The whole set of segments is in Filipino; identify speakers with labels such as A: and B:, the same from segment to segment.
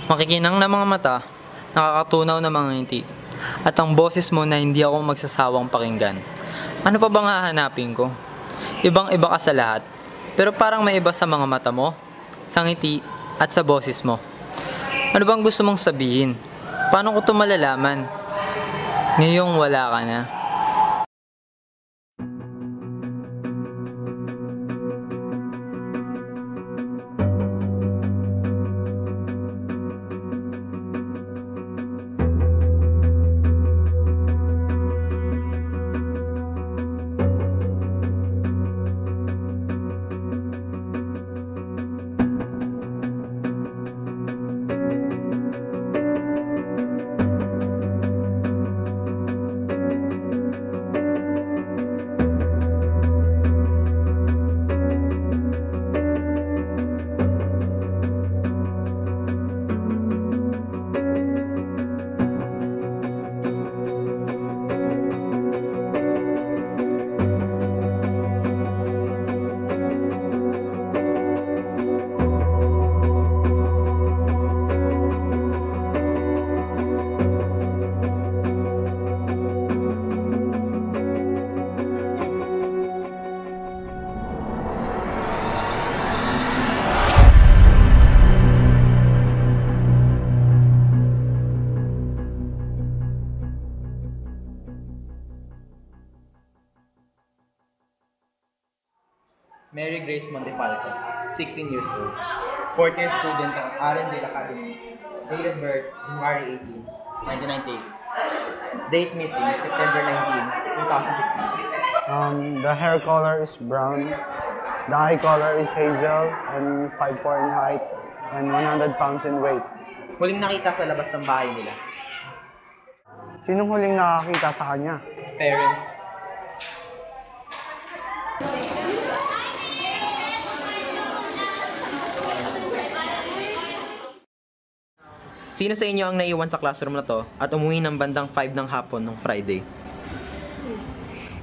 A: Makikinang na mga mata, nakakatunaw na mga ngiti, at ang boses mo na hindi ako magsasawang pakinggan. Ano pa bang hahanapin ko? Ibang-iba ka sa lahat, pero parang may iba sa mga mata mo, sa ngiti, at sa boses mo. Ano bang gusto mong sabihin? Paano ko ito malalaman? Ngayong wala ka na.
B: Mary Grace Montefalco, 16 years old. Fourth year student ng Arendelle Academy. Date of birth, January 18, 1998. Date missing, September 19, 2015.
C: The hair color is brown. The eye color is hazel and 5'4" in height and 100 pounds in weight.
B: Huling nakita sa labas ng bahay nila.
C: Sinong huling nakakita sa kanya?
B: Parents. Sino sa inyo ang naiwan sa classroom na to at umuwi ng bandang 5 ng hapon ng Friday?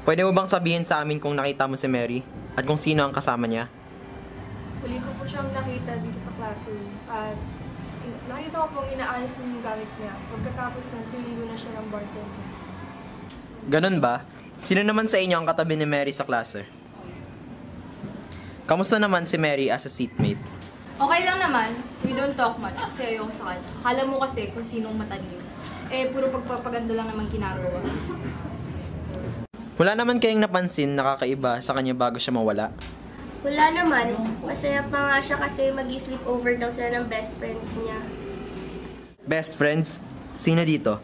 B: Pwede mo bang sabihin sa amin kung nakita mo si Mary at kung sino ang kasama niya?
D: Huli ko po siyang nakita dito sa classroom at nakita ko pong inaayos niya yung gamit niya. Pagkatapos nun, sinundo na siya ng bartender.
B: Ganun ba? Sino naman sa inyo ang katabi ni Mary sa klase? Kamusta naman si Mary as a seatmate?
E: Okay lang naman. We don't talk much kasi ayoko sa kanya. Akala mo kasi kung sinong matalino. Puro pagpapaganda lang naman ginagawa.
B: Wala naman kayong napansin na kakaiba sa kanya bago siya mawala?
F: Wala naman. Masaya pa nga siya kasi mag-sleep over daw sila ng best friends niya.
B: Best friends? Sino dito?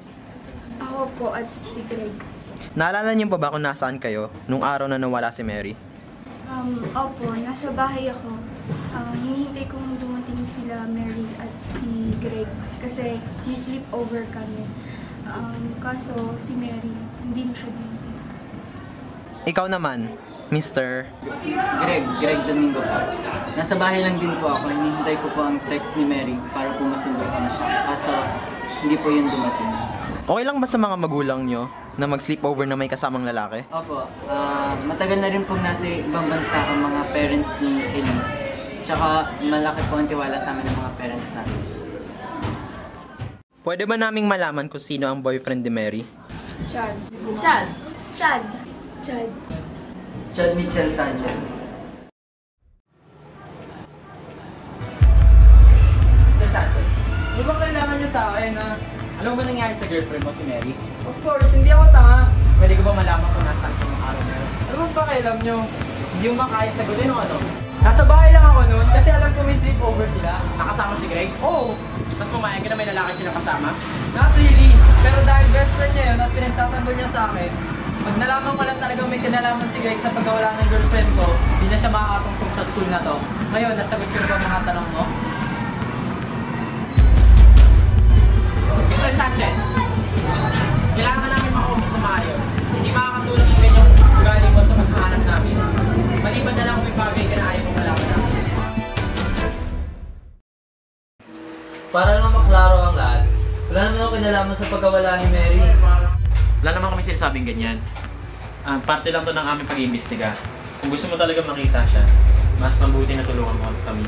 D: Ako po at si Greg.
B: Naalala niyo pa ba kung nasaan kayo nung araw na nawala si Mary?
D: Opo, nasa bahay ako. Hinihintay kong dumating sila Mary at si Greg kasi may sleepover kami. Kaso si Mary, hindi na siya dumating.
B: Ikaw naman, Mr.
G: Greg Domingo po. Nasa bahay lang din po ako. Hinihintay ko po ang text ni Mary para po masundo ko na siya. Kaso, hindi po yun dumating.
B: Okay lang ba sa mga magulang nyo na mag-sleepover na may kasamang lalaki?
G: Opo, matagal na rin pong nasa ibang bansa ang mga parents ni Elise. Tsaka malaki po ang tiwala sa amin ng mga parents natin.
B: Pwede ba naming malaman kung sino ang boyfriend ni Mary?
D: Chad.
E: Chad!
F: Chad.
D: Chad.
G: Chad Mitchell Sanchez.
B: Mr. Sanchez, ano bang kailangan niyo sa akin na ano ba nangyari sa girlfriend mo si Mary? Of course, hindi ako tanga. Pwede ko ba malaman kung nasaan siya ng araw na yun? Ano bang pakialam niyo? Hindi mo makaya sagutin o ano? Nasa bahay lang ako noon kasi alam ko may sleepover sila. Nakasama si Greg? Oo. Tapos pumayag ka na may lalaki sila kasama? Not really. Pero dahil best friend niya yun at pinagtatanggol niya sa akin, pag nalaman ko lang talagang may kinalaman si Greg sa pagkawala ng girlfriend ko, hindi na siya makakatungtong sa school na to. Ngayon, nasagot ko na ba mga tanong mo? Mr. Sanchez, kailangan namin makausap na maayos. Hindi makakatulong yung ganyang ugali mo sa paghahanap namin. Maliban na lang kung may bagay ka na ayaw mong malaman namin.
A: Para lang maklaro ang lahat, wala naman ako kinalaman sa pagkawala ni Mary.
B: Wala naman kami sinasabing ganyan. Parte lang to ng aming pag-iimbestiga. Kung gusto mo talaga makita siya, mas mabuti na tulungan mo kami.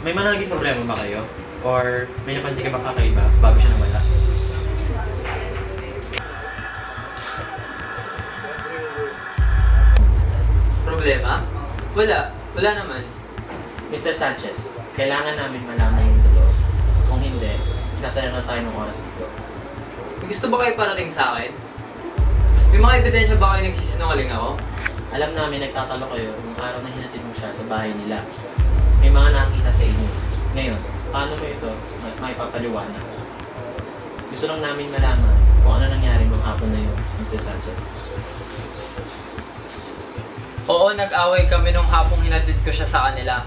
B: May managing problema ba kayo?
A: Or may napansin ka bang kakaiba bago siya nawala? Problema? Wala naman. Mr. Sanchez, kailangan namin malaman yung totoo. Kung hindi, nasayang na tayo ng oras dito. May gusto ba kayo parating sa akin? May mga ebidensya ba kayo nagsisinungaling ako? Alam namin nagtatalo kayo nung araw na hinatid mo siya sa bahay nila. May mga nakita sa inyo. Ngayon, paano mo ito maipapaliwanag? Gusto lang namin malaman kung ano nangyari nung hapon na yun, Mr. Sanchez. Oo, nag-away kami nung hapong hinatid ko siya sa kanila.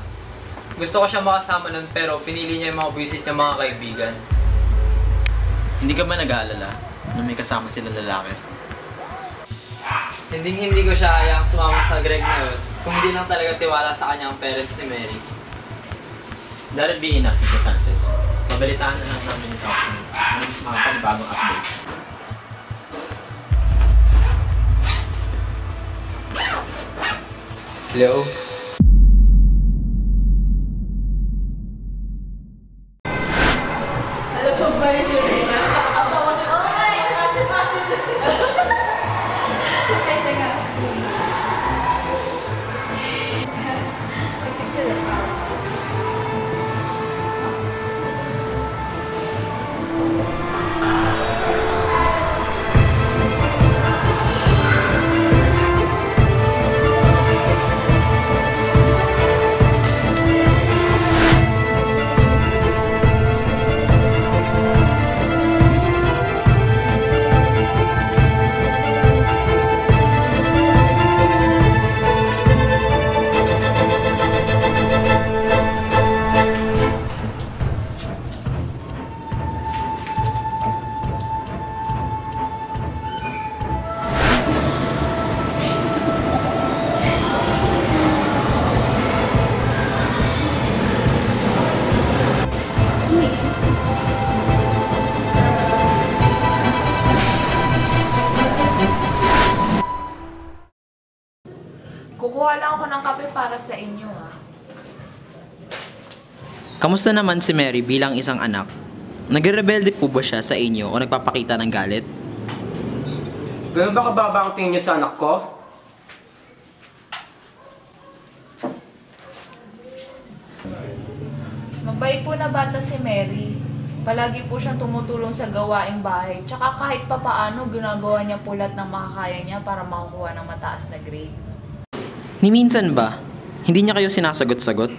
A: Gusto ko siya makasama nun pero pinili niya yung mga buwisit niyang mga kaibigan. Hindi ka ba nag-aalala na may kasama silang lalaki? Hindi ko siya hayang sumama sa Greg na yun kung hindi lang talaga tiwala sa kanya ang parents ni Mary. That would be enough, Mr. Sanchez. Mabalitaan na lang namin ikaw kung mga panibagong update. Hello?
E: Alam mo ba yung sure na? Ako, okay! Kasi. Ay, teka.
H: Kukuha lang ako ng kape para sa inyo, ha?
I: Kamusta naman si Mary bilang isang anak? Nagre-rebelde po ba siya sa inyo o nagpapakita ng galit?
J: Ganun ba kababa ang tingin niyo sa anak ko?
H: Mabait po na bata si Mary. Palagi po siyang tumutulong sa gawaing bahay. Tsaka kahit papaano, ginagawa niya po lahat ng makakaya niya para makakuha ng mataas na grade.
I: Ni minsan ba, hindi niya kayo sinasagot-sagot?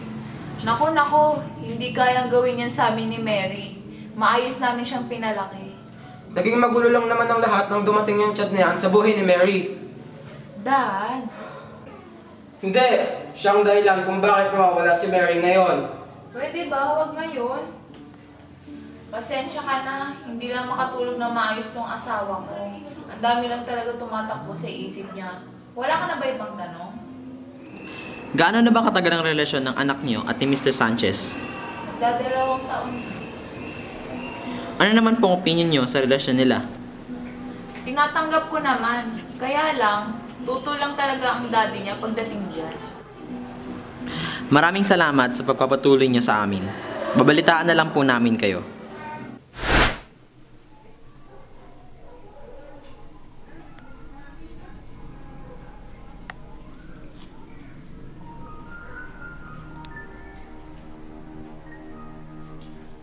H: Nako, hindi kayang gawin yan sa amin ni Mary. Maayos namin siyang pinalaki.
J: Naging magulo lang naman ang lahat nang dumating yung chat na yan sa buhay ni Mary.
H: Dad,
J: Hindi! Siyang dahilan kung bakit nawawala si Mary ngayon.
H: pwede ba? Huwag ngayon. Pasensya ka na, hindi lang makatulog na maayos tong asawa ko. Ang dami lang talaga tumatakbo sa isip niya. Wala ka na ba ibang tanong?
I: Gaano na ba katagal ang relasyon ng anak niyo at ni Mr. Sanchez?
H: Nagdadalawang taon na.
I: Ano naman pong opinion niyo sa relasyon nila?
H: Tinatanggap ko naman. Kaya lang, tuto lang talaga ang daddy niya pagdating diyan.
I: Maraming salamat sa pagpapatuloy niyo sa amin. Babalitaan na lang po namin kayo.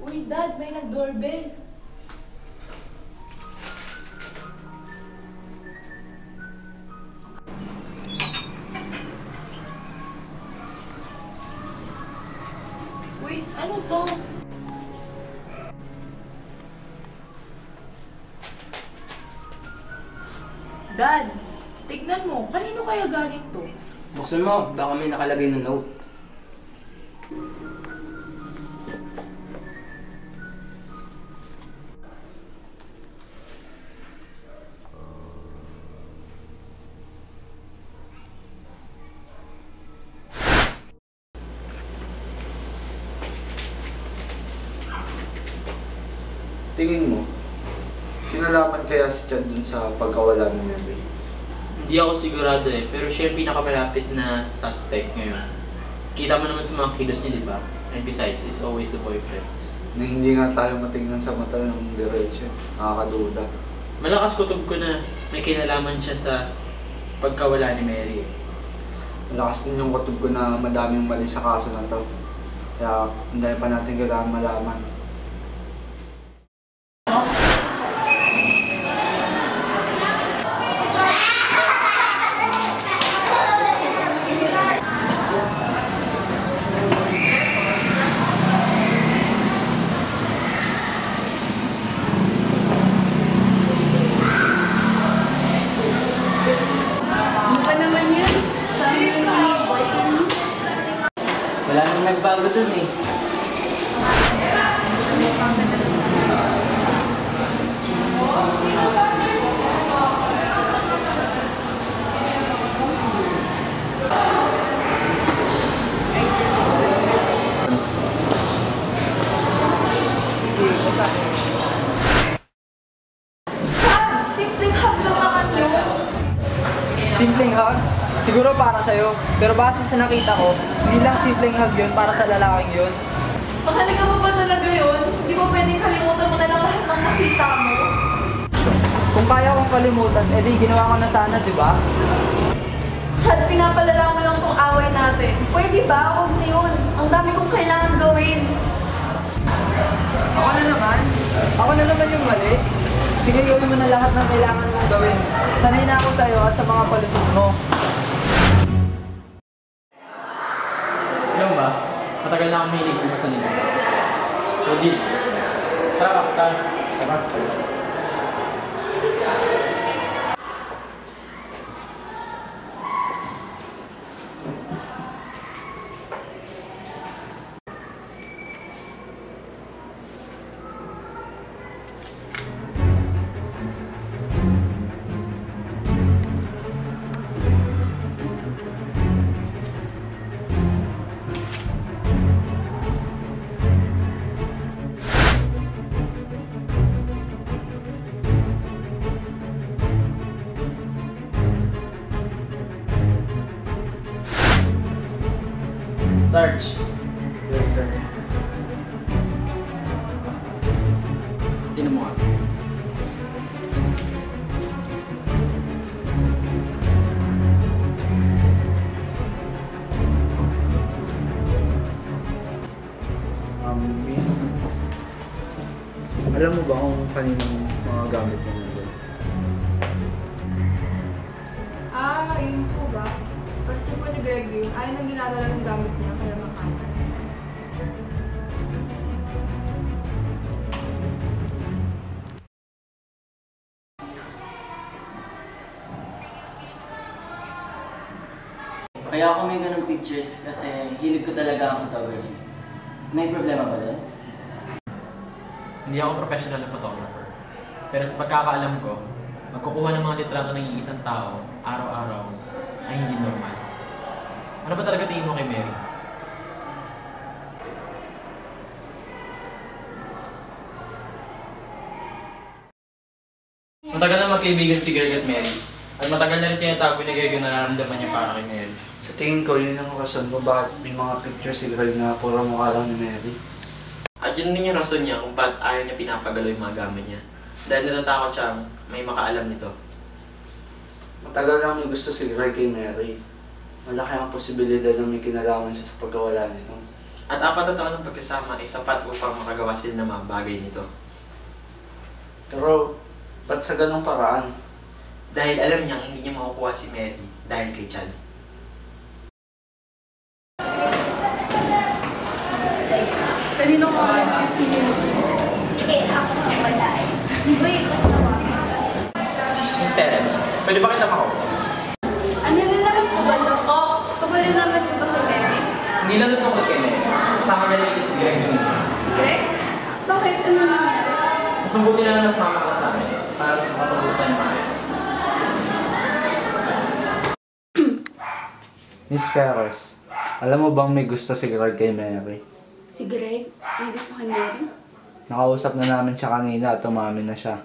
H: Uy, Dad, may nag-doorbell. Uy, ano to? Dad, tignan mo, kanino kaya galing to?
J: Buksan mo, baka may nakalagay na note.
C: Tingin mo, kinalaman kaya si Chad dun sa pagkawala ni Mary?
A: Hindi ako sigurado pero siya yung pinakamalapit na suspect ngayon. Kita mo naman sa mga kilos niya, di ba? And besides, it's always the boyfriend.
C: Na hindi nga tayo matingnan sa mata ng diretso. Nakakaduda.
I: Malakas kutob ko na may kinalaman siya sa pagkawala ni Mary.
C: Malakas din yung kutob ko na madaming mali sa kaso na to. Kaya hindi pa natin kailangan malaman.
G: Wala nang nagbago dun eh.
E: Simpleng hug lang naman yun.
B: Simpleng hug? Siguro para sa'yo. Pero base sa nakita ko, hindi lang simpleng hug yun para sa lalaking yun.
E: Mahalaga mo ba talaga yun? Hindi mo pwedeng kalimutan mo na lang lahat ng nakita mo.
B: Kung kaya kong kalimutan, edi ginawa ko na sana, di ba?
E: Chad, pinapalala mo lang tong away natin. Pwede ba? Huwag na yun. Ang dami kong kailangan gawin.
B: Ako na naman. Ako na naman yung mali. Sige, gawin mo na lahat ng kailangan mong gawin. Sanay na ako sa'yo at sa mga palusot mo.
A: Alam ba, matagal na akong mahilig ko sa nila. So, deal. Tara, basta. Tara. Sarge.
C: Yes, sir.
A: Tingnan mo nga.
C: Miss, alam mo ba kung kaninong mga gamit yung nandun?
E: Yun po ba? Basta po ni Greg yun, ayaw nang ginadala ng gamit niya, kaya makanan.
G: Kaya ako may ganung pictures kasi hilig ko talaga ang photography. May problema ba doon?
A: Hindi ako professional na photographer. Pero sa pagkakaalam ko, magkukuha ng mga litrato ng iisang tao, araw-araw, ay hindi normal. Ano ba talaga tingin mo kay Mary? Matagal na magkaibigan si Greg at Mary. At matagal na rin tinatago ni Greg yung nararamdaman niya para kay Mary.
C: Sa tingin ko, yun ang rason ko bakit may mga picture si Greg na puro mukha lang ni Mary.
I: At yun din yung rason niya kung ba't ayaw niya pinapagalaw yung mga gamit niya. Dahil natatakot siyang may makaalam nito.
C: Matagal lang may gusto si Greg kay Mary. Malaki ang posibilidad na may kinalaman siya sa pagkawala nito.
I: At 4 na taon ng pagkasama ay sapat upang makagawa sila ng mga bagay nito.
C: Pero, ba't sa ganong paraan?
I: Dahil alam niyang hindi niya makukuha si Mary dahil kay Chad.
E: Kanino ko ang sinilip?
F: Ako na wala eh.
E: Wait,
A: Miss Teres, pwede ba kita makausap?
F: Ano na naman po ba ito? Kabalo naman po ba kay Mary?
A: Hindi lang ito kay Mary. Kasama na rin si Greg yun.
F: Si Greg? Bakit? Ano nangyari?
A: Mas mabuti na lang mas mama ka sa amin para mas makapag-usapan yung maayos.
C: Miss Ferris, alam mo bang may gusto si Greg kay Mary?
F: Si Greg? May gusto kay Mary?
C: Nakausap na namin siya kanina at umamin na siya.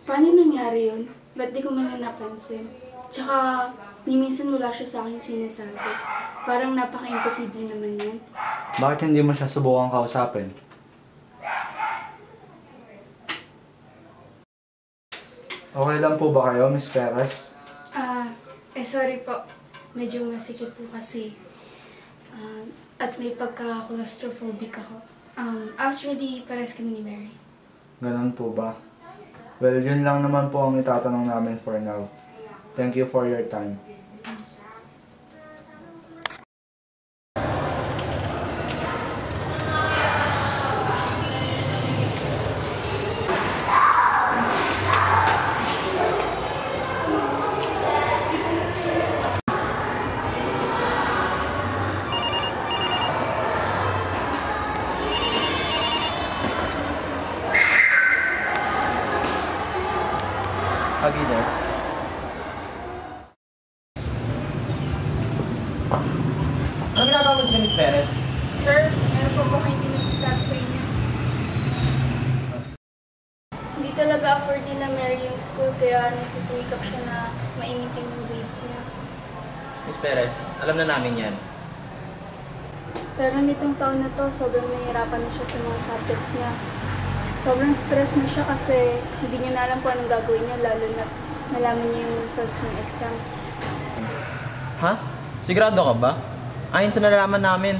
F: Paano nangyari yun? Ba't di ko man na napansin? Tsaka, ni minsan wala siya sa akin sinasabi. Parang napaka-imposible naman yan.
C: Bakit hindi mo siya subukan kausapin? Okay lang po ba kayo, Miss Perez?
F: Sorry po. Medyo masikip po kasi. At may pagka-claustrophobic ako. Actually, pares kami ni Mary.
C: Ganun po ba? Well, yun lang naman po ang itatanong namin for now. Thank you for your time.
B: I'll be there. Ano ginagawa mo dito, Miss Perez?
F: Sir, meron po ba kayong pinasasabi sa inyo? Hindi talaga afford nila Mary yung school kaya nagsusumikap siya na maimitin yung grades niya.
B: Miss Perez, alam na namin yan.
F: Pero nitong taon na to, sobrang nahihirapan na siya sa mga subjects niya. Sobrang stress na siya kasi hindi niya na alam kung anong gagawin niya lalo na nalaman niya yung results ng exam.
B: Ha? Sigurado ka ba? Ayon sa nalalaman namin,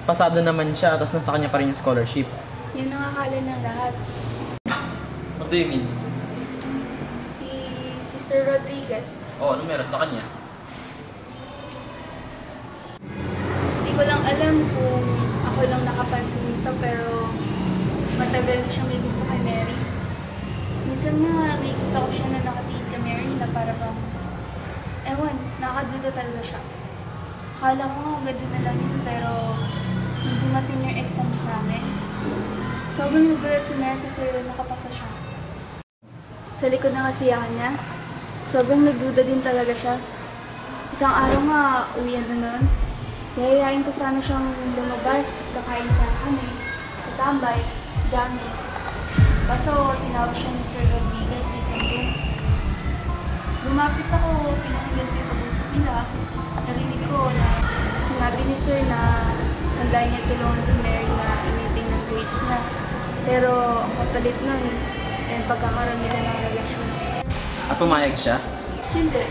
B: pasado naman siya tapos nasa kanya pa rin yung scholarship.
F: Yan ang akala ng lahat.
B: What do you mean?
F: Si Sir Rodriguez.
B: Oh, ano meron sa kanya?
F: Hindi ko lang alam kung ako lang nakapansin nito pero matagal na siya may gusto kay Mary. Minsan nga, nakikita ko siya na nakatingin kay Mary na para bang, ewan, nakaduda talaga siya. Akala ko nga agad na lang yun, pero hindi matin yung exams namin. Sobrang nagulat si Mary kasi nakapasa siya. Sa likod ng kasiyahan niya, sobrang nagduda din talaga siya. Isang araw nga, uwian na nun. Yayayain ko sana siyang lumabas, kakain sa kami, katambay, dami. Kaso, tinawag siya ni Sir Rodriguez sa isang room. Lumapit ako, pinakinggan ko yung pag-usap nila. Narinig ko na sinabi ni Sir na handa niya tulungan si Mary na i-maintain ng grades niya. Pero ang kapalit nun, yung pagkakaroon nila ng relasyon.
B: At pumayag siya?
F: Hindi.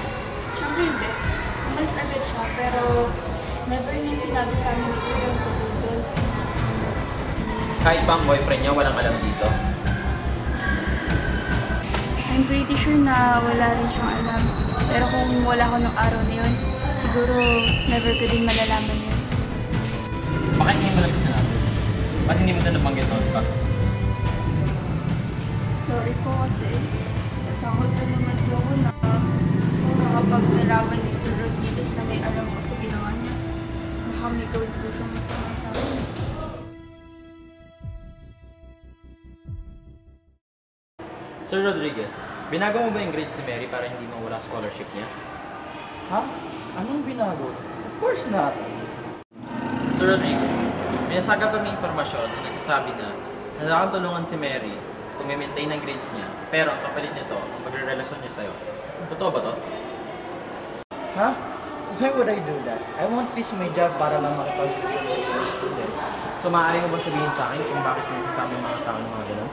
F: Siyempre hindi. Umalis agad siya, pero never niya sinabi sa amin ito yung pagudol.
B: Kahit pa ang boyfriend niya, walang alam dito.
F: I'm pretty sure na wala rin siyang alam. Pero kung wala ko nung araw na yun, siguro never ko din malalaman yun.
B: Bakit hindi mo lang sinabi? Ba't hindi mo na nabanggit noon pa?
F: Sorry po kasi takot na naman po ako na kapag nalaman ni Sir Rodriguez na may alam ko sa ginawa niya, baka may gawin po siyang masama sa akin.
B: Sir Rodriguez, binago mo ba yung grades ni Mary para hindi mawala scholarship niya?
J: Ha? Anong binago? Of course not.
B: Sir Rodriguez, binasagap kami impormasyon na nagsasabi na nakakatulungan si Mary sa pag-maintain ng grades niya, pero ang kapalit nito, ang pagre-relasyon niya sa'yo. Totoo ba to?
J: Ha? Why would I do that? I won't risk my job para lang makipag-tuition sa isang student.
B: So maaari mo ba sabihin sa akin kung bakit mo kasama yung mga tao ng mga ganun?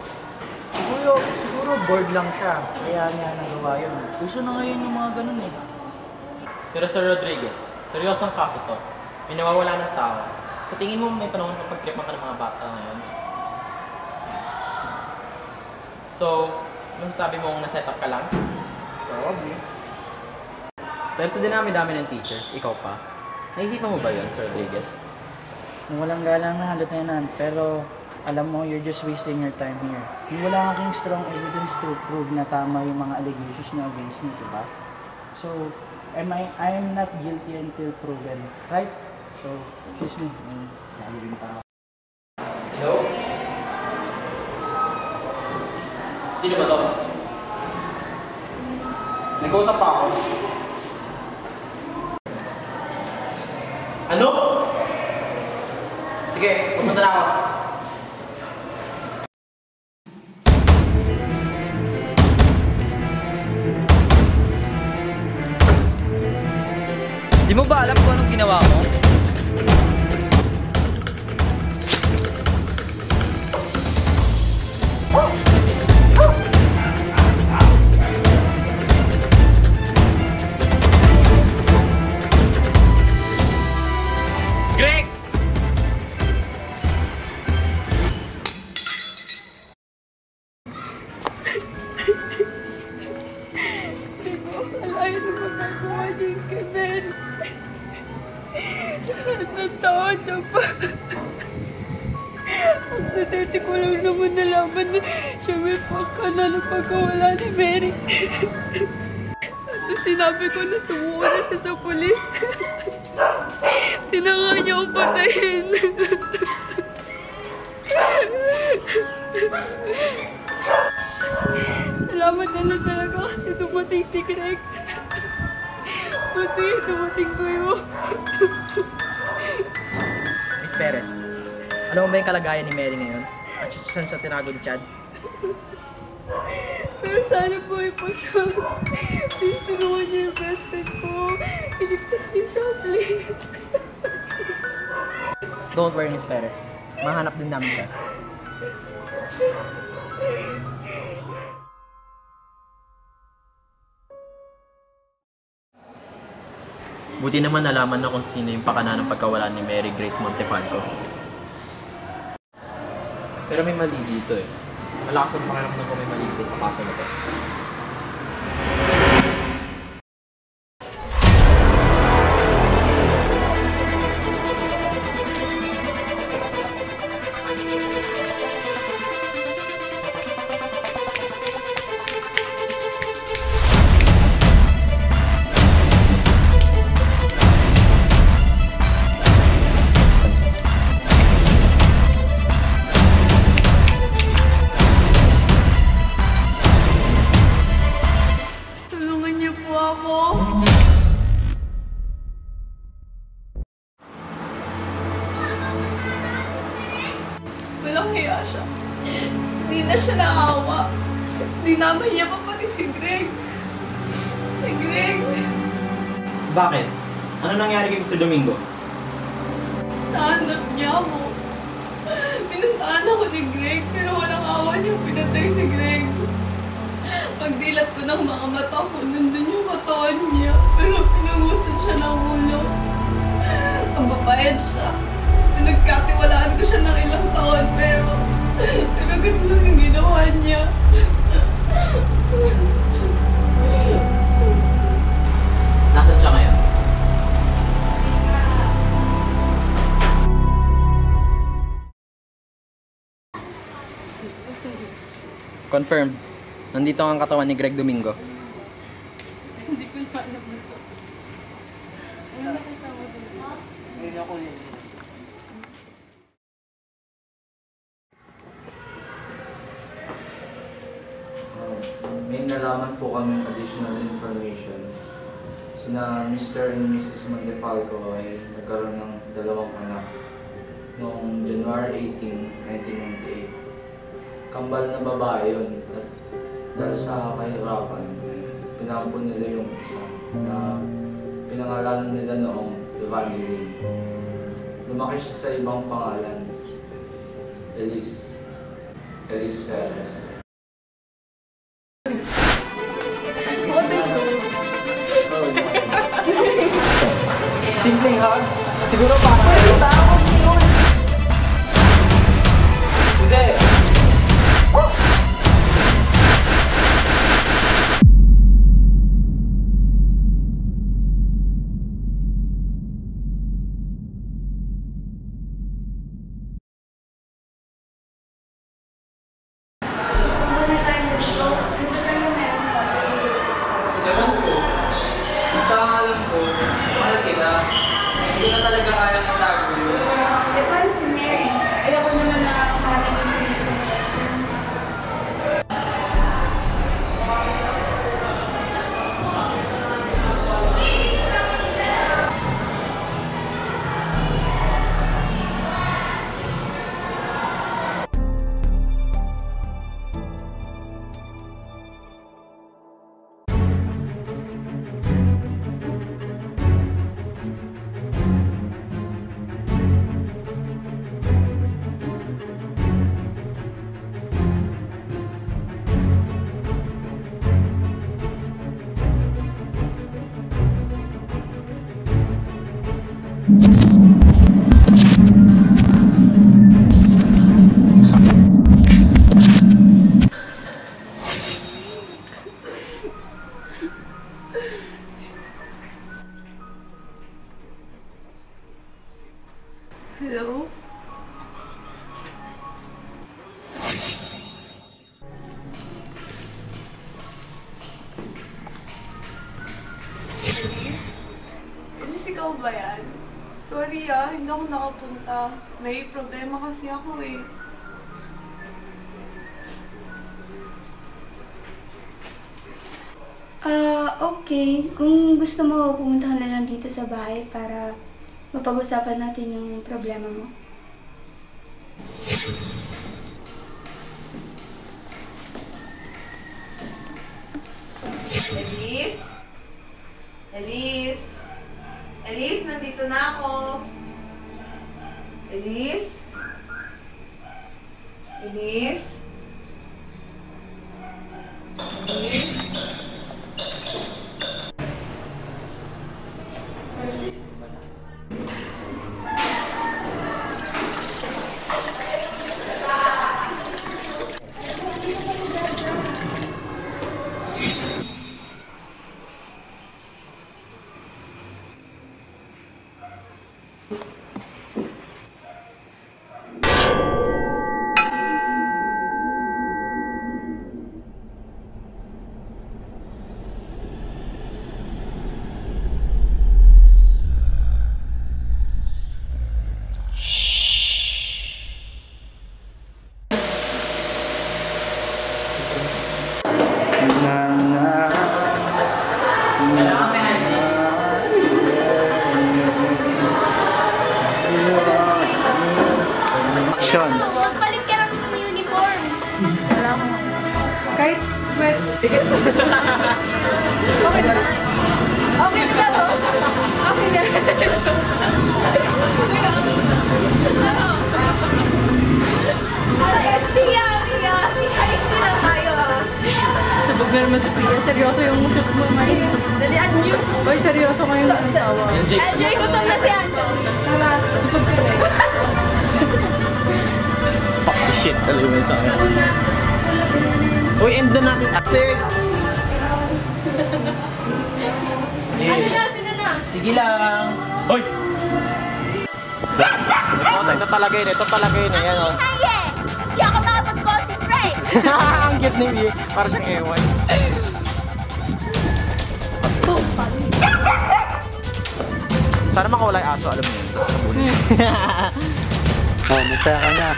J: Siguro bored lang siya. Kaya niya nagawa yun. Uso na ngayon yung mga ganun eh.
B: Pero Sir Rodriguez, seryosong kaso to. May nawawala ng tao. Sa tingin mo may panahon na pagtripan ka ng mga bata ngayon? So, masasabi mo kung na-set up ka lang?
J: Probably.
B: Dahil sa dinami-dami ng teachers, ikaw pa. Naisipan mo ba yun, Sir Rodriguez?
J: Kung walang galang na, Lieutenant. Pero alam mo, you're just wasting your time here. Yung wala aking strong evidence to prove na tama yung mga allegations niya against me, diba? So, I am not guilty until proven, right? So, excuse me, nalilin pa ako.
B: Hello? Sino ba to? Nag-uusap pa ako. Ano? Sige, pupunta na ako.
A: Di mo ba alam kung anong ginawa mo?
F: Hindi ko akalain na magagawa niya yung kay Mary. Sa lahat ng taon siya pa. Aksidente ko lang naman nalaman na siya may pagkana ng pagkawala ni Mary. At nung sinabi ko na sumuko na siya sa pulis, tinanga niya akong patayin. Salamat na lang talaga kasi dumating si Greg. Buti dumating ko yun.
B: Miss Perez, ano ba yung kalagayan ni Mary ngayon? At saan siya tinago ni Chad?
F: Pero sana po po siya. Please tulungan niya yung best friend ko. Iligtas niyo siya, please.
B: Don't worry, Miss Perez. Mahanap din namin siya.
I: Buti naman nalaman na kung sino yung pakana ng pagkawala ni Mary Grace Montefalco. Pero may mali dito eh. Malakas ang pakiramdam ko may mali dito sa kaso na to.
F: Tulungan niyo po ako. Walang hiya siya. Hindi na siya naawa. Dinamay niya pa pati si Greg. Si Greg.
I: Bakit? Ano nangyari kay Mr. Domingo?
F: Nahanap niya ako. Pinuntaan ako ni Greg pero walang awa niya pinatay si Greg. Pagdilat ko ng mga mata ko, nandun yung katawan niya. Pero pinungutan siya ng ulo. Ang babayad siya. Nagkatiwalaan ko siya ng ilang taon pero ganun lang yung ginawa niya.
I: Nasaan siya ngayon? Confirm. Nandito ang katawan ni Greg Domingo.
F: Hindi ko na alam na sasabihin. Ano nakita mo din?
J: Ngayon ako yun.
C: May nalaman po kami additional information. Sina Mr. and Mrs. Montefalco ay nagkaroon ng 2 anak noong January 18, 1998. Kambal na babae yun at dahil sa kahirapan, pinampun nila yung isa na pinangalanan nila noong Evangeline. Lumaki siya sa ibang pangalan, Elise Perez.
B: Simpleng ha? Siguro parang... Hindi!
A: Ewan ko. Basta ang alam ko, mahal kita. Hindi ko na talaga kaya
F: Hello? Elise, ikaw ba yan? Sorry hindi ako nakapunta. May problema kasi ako eh.
D: Okay. Kung gusto mo, pumunta ka na lang dito sa bahay para mapag-usapan natin yung problema mo.
H: Elise? Elise? Elise, nandito na ako. Elise? Elise? Elise?
C: Action.
E: Magpalit ka ng uniform.
F: Wala ko. Kahit sweat. Okay na. Okay na to. Okay na.
E: Tia, ayos na tayo
F: Sabog na naman si Pia. Seryoso yung shoot mo, May. Dalian niyo. Hoy, seryoso ngayon ang tawa.
E: LJ, gutom na si Anjo.
F: Tara, gutom ka na.
I: Fuck the shit, talaga mo sa akin. Uy, end na natin. Sir!
E: Ano na, sino na?
I: Sige lang. Hoy! Ito talaga yun, ito talaga yun. Ayan o.
E: Aye! Hindi ako makapag-concentrate!
I: Ang cute na yun. Parang siyang ewan. Sana makawala yung aso, alam mo yun. Sabon.
C: Oh, masaya ka na.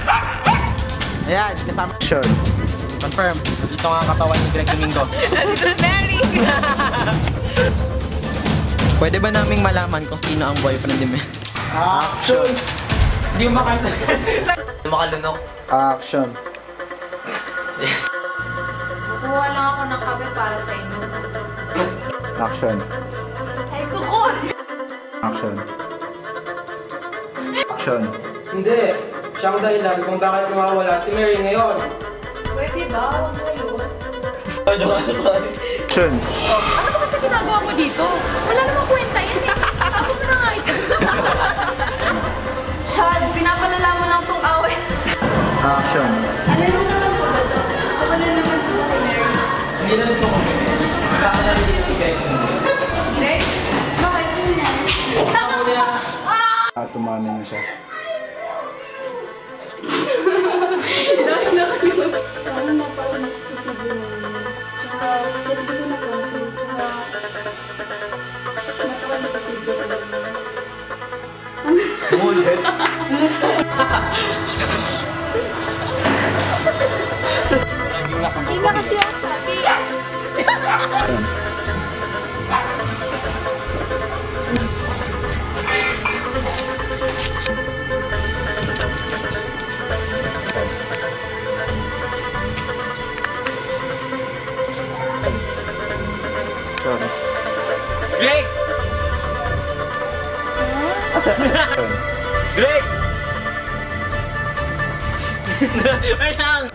I: Ayan, kasama.
C: Action.
I: Confirm. Dito nga ang katawan ni Greg Domingo.
H: Mary!
A: Pwede ba naming malaman kung sino ang boyfriend ni Mel?
C: Action.
I: Hindi mo makasa.
A: Makalunok.
C: Action.
H: Kukuha lang ako ng kape para sa inyo.
C: Action.
E: Ay, kuko!
C: Action. Action.
B: Hindi. Siya ang dahilan kung bakit nawawala si Mary ngayon.
H: Pwede ba? Huwag ngayon.
C: Action.
E: Ano ba kasi ginagawa mo dito? Wala namang kwenta yan eh. Ako na nga ito.
F: Chad, pinapalala mo lang tong away.
C: Action.
D: Ano naman po ba ito? Wala naman po ba kay Mary?
B: Hindi na rin po kami. Baka narinig si Greg.
D: Greg? Bakit yun na?
C: Tumami na siya.
D: Paano napaka-posible naman? Tsaka, pwede ko na-cancel. Tsaka, napaka-posible naman.
C: Ulit.
E: Hindi nga kasi ako sabi.
I: Greg! Greg! Wait lang!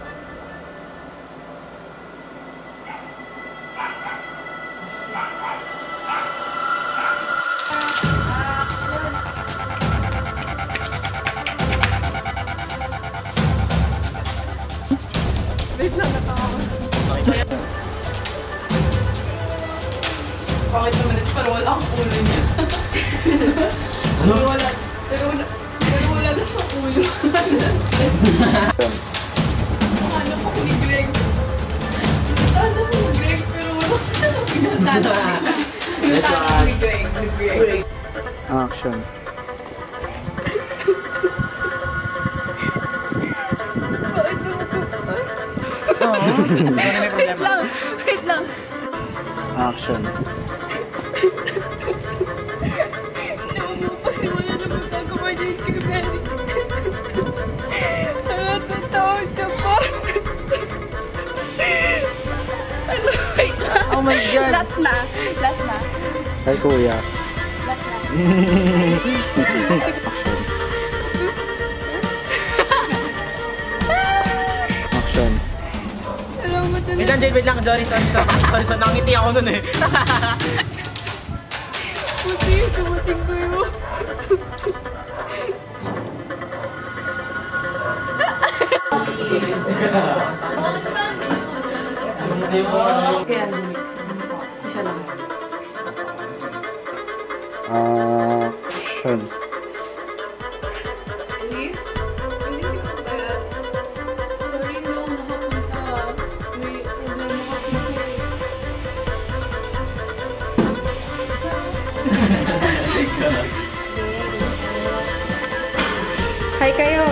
B: Bakit naman ito? Pero wala akong kulay niya.
I: Ano?
B: Pero wala na siya.
F: Ano ko ni Greg? Ano ko ni Greg, pero wala ko na pinatalo. Pinatalo ni Greg.
K: Action.
F: Wait lang, wait lang.
K: Action.
F: Wala naman gagawa niya yung kay Mary. Sa lahat ng taon ka pa. Ano, wait lang.
K: Oh my God.
F: Last na. Last na.
K: Kay kuya.
F: Last na.
K: Action. Action.
F: Alam mo talaga.
B: Wait lang, Jade, wait lang. Sorry, nakangiti ako nun eh.
F: Buti yung dumating ko yun.
K: Action.
F: Elise? Elise, ikaw ba yan? Sorry, hindi ako nakapunta. May problema kasi ako eh.
E: Hi kayo.